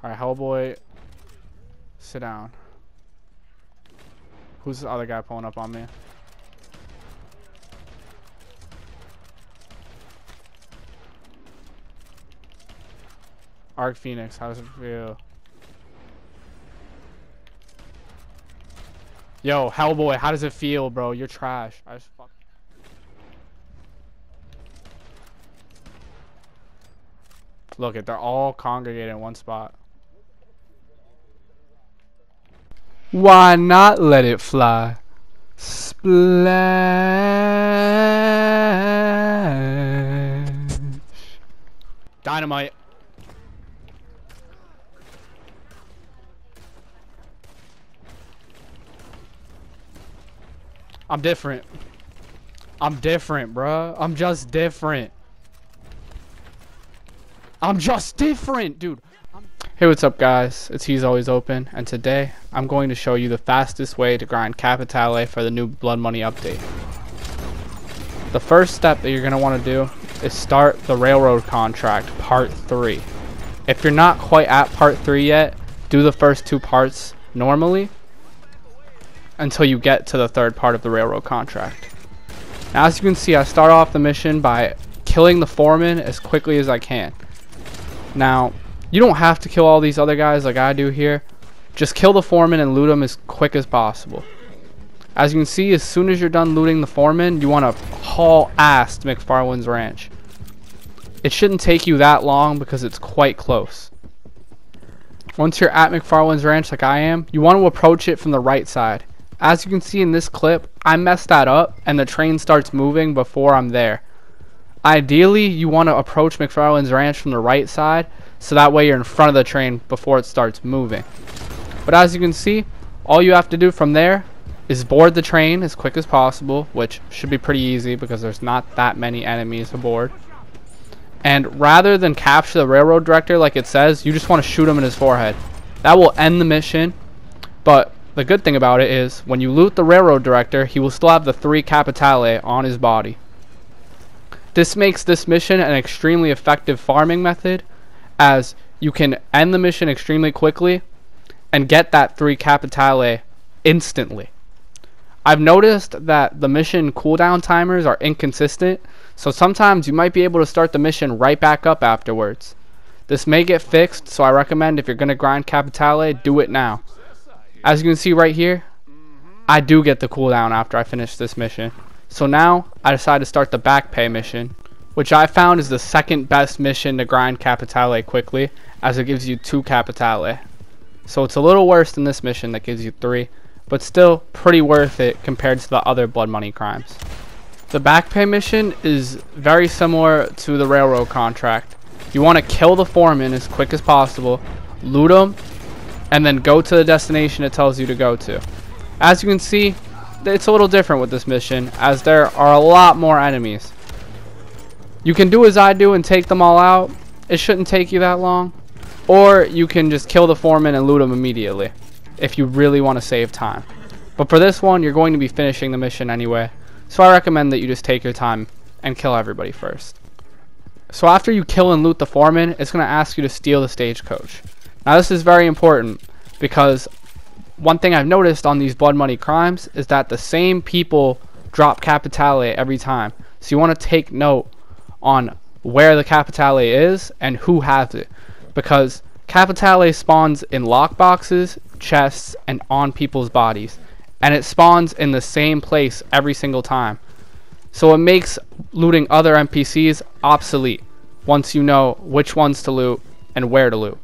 Alright, Hellboy. Sit down. Who's the other guy pulling up on me? Arc Phoenix, how does it feel? Yo, Hellboy, how does it feel, bro? You're trash. I just fuck. Look, they're all congregated in one spot. Why not let it fly? Splash. Dynamite. I'm different. I'm different, bruh. I'm just different. I'm just different, dude. Hey, what's up, guys? It's He's Always Open, and today I'm going to show you the fastest way to grind Capitale for the new Blood Money update. The first step that you're going to want to do is start the Railroad Contract Part 3. If you're not quite at Part 3 yet, do the first two parts normally until you get to the third part of the Railroad Contract. Now, as you can see, I start off the mission by killing the foreman as quickly as I can. Now, you don't have to kill all these other guys like I do here. Just kill the foreman and loot him as quick as possible. As you can see, as soon as you're done looting the foreman, you want to haul ass to McFarland's ranch. It shouldn't take you that long because it's quite close. Once you're at McFarland's ranch like I am, you want to approach it from the right side. As you can see in this clip, I messed that up and the train starts moving before I'm there. Ideally, you want to approach McFarland's ranch from the right side, so that way you're in front of the train before it starts moving. But as you can see, all you have to do from there is board the train as quick as possible, which should be pretty easy because there's not that many enemies aboard. And rather than capture the railroad director like it says, you just want to shoot him in his forehead. That will end the mission, but the good thing about it is when you loot the railroad director, he will still have the 3 Capitale on his body. This makes this mission an extremely effective farming method, as you can end the mission extremely quickly and get that 3 Capitale instantly. I've noticed that the mission cooldown timers are inconsistent, so sometimes you might be able to start the mission right back up afterwards. This may get fixed, so I recommend if you're going to grind Capitale, do it now. As you can see right here, I do get the cooldown after I finish this mission. So now, I decided to start the back pay mission, which I found is the second best mission to grind Capitale quickly, as it gives you 2 Capitale. So it's a little worse than this mission that gives you 3, but still pretty worth it compared to the other Blood Money crimes. The back pay mission is very similar to the railroad contract. You want to kill the foreman as quick as possible, loot him, and then go to the destination it tells you to go to. As you can see, it's a little different with this mission, as there are a lot more enemies. You can do as I do and take them all out. It shouldn't take you that long. Or you can just kill the foreman and loot him immediately, if you really want to save time. But for this one, you're going to be finishing the mission anyway, so I recommend that you just take your time and kill everybody first. So after you kill and loot the foreman, it's going to ask you to steal the stagecoach. Now this is very important because one thing I've noticed on these Blood Money crimes is that the same people drop Capitale every time. So you want to take note on where the Capitale is and who has it, because Capitale spawns in lockboxes, chests, and on people's bodies, and it spawns in the same place every single time. So it makes looting other NPCs obsolete once you know which ones to loot and where to loot.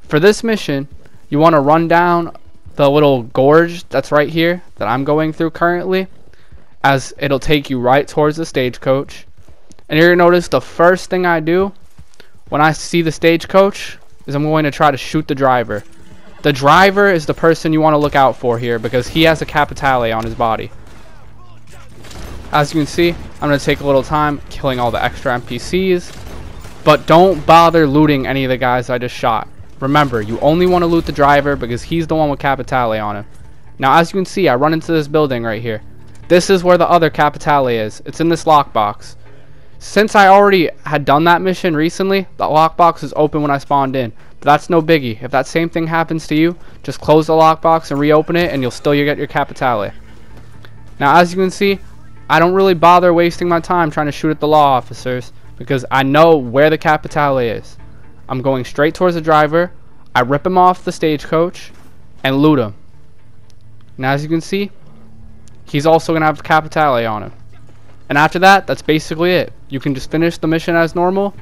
For this mission, you want to run down the little gorge that's right here that I'm going through currently, as it'll take you right towards the stagecoach. And you're going to notice the first thing I do when I see the stagecoach is I'm going to try to shoot the driver. The driver is the person you want to look out for here because he has a Capitale on his body. As you can see, I'm going to take a little time killing all the extra NPCs, but don't bother looting any of the guys I just shot. Remember, you only want to loot the driver because he's the one with Capitale on him. Now, as you can see, I run into this building right here. This is where the other Capitale is. It's in this lockbox. Since I already had done that mission recently, the lockbox is open when I spawned in. But that's no biggie. If that same thing happens to you, just close the lockbox and reopen it, and you'll still get your Capitale. Now, as you can see, I don't really bother wasting my time trying to shoot at the law officers because I know where the Capitale is. I'm going straight towards the driver. I rip him off the stagecoach and loot him. Now, as you can see, he's also going to have the Capitale on him. And after that, that's basically it. You can just finish the mission as normal.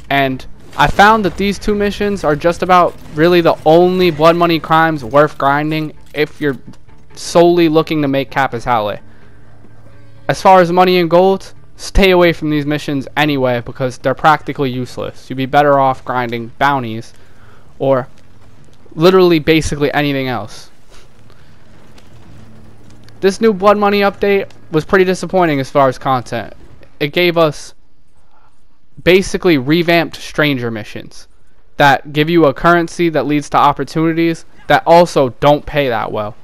And I found that these 2 missions are just about really the only blood money crimes worth grinding if you're solely looking to make Capitale. As far as money and gold, stay away from these missions anyway because they're practically useless. You'd be better off grinding bounties or literally basically anything else. This new blood money update was pretty disappointing as far as content. It gave us basically revamped stranger missions that give you a currency that leads to opportunities that also don't pay that well.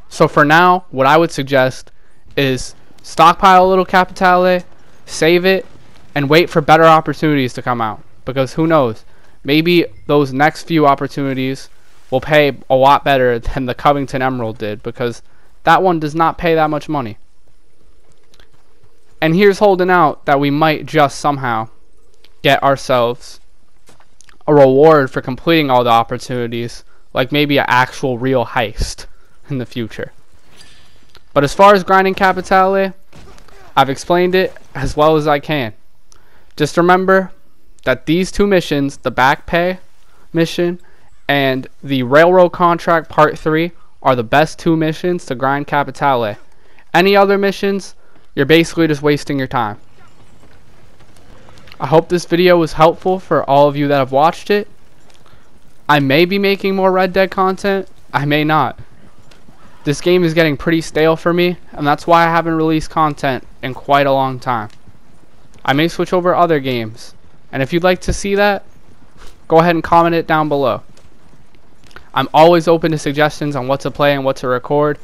So for now, what I would suggest is stockpile a little Capitale, save it, and wait for better opportunities to come out. Because who knows, maybe those next few opportunities will pay a lot better than the Covington Emerald did, because that one does not pay that much money. And here's holding out that we might just somehow get ourselves a reward for completing all the opportunities, like maybe an actual real heist in the future. But as far as grinding Capitale, I've explained it as well as I can. Just remember that these 2 missions, the back pay mission and the railroad contract part 3, are the best 2 missions to grind Capitale. Any other missions, you're basically just wasting your time. I hope this video was helpful for all of you that have watched it. I may be making more Red Dead content, I may not. This game is getting pretty stale for me, and that's why I haven't released content in quite a long time. I may switch over other games, and if you'd like to see that, go ahead and comment it down below. I'm always open to suggestions on what to play and what to record,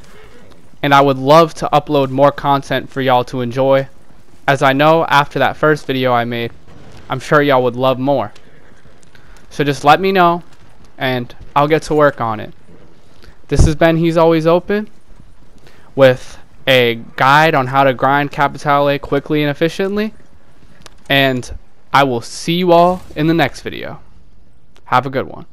and I would love to upload more content for y'all to enjoy, as I know after that first video I made, I'm sure y'all would love more. So just let me know, and I'll get to work on it. This has been He's Always Open, with a guide on how to grind Capitale quickly and efficiently, and I will see you all in the next video. Have a good one.